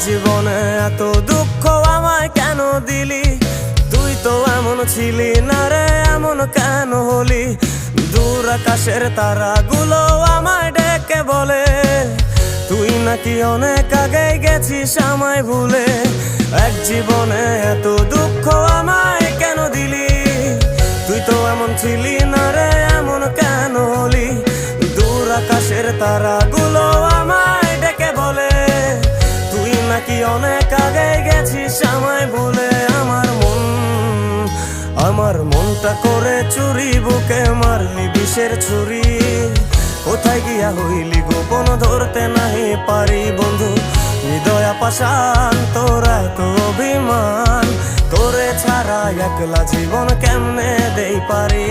জীবনে এত দুঃখ আমায় কেন দিলি? তুই তো এমন ছিলি না রে, এমন কেন হলি? দূর আকাশের তারাগুলো আমায় ডেকে বলে তুই নাকি অনেক আগে গেছিস আমায় ভুলে। এক জীবনে এত দুঃখ আমায় কেন দিলি? তুই তো এমন ছিলি না রে, এমন কেন হলি? দূর আকাশের তারাগুলো আমায় ডেকে বলে তুই নাকি অনেক আগে গেছিস আমায় ভুলে। আমার মনটা করে চুরি, বুকে মারলি বিষের ছুরি। কোথায় গিয়া হইলি গোপন ধরতে নাহি পারি বন্ধু। হৃদয় পাষাণ তোরা তো অভিমান, তোরে ছাড়া একলা জীবন কেমনে দেই পারি।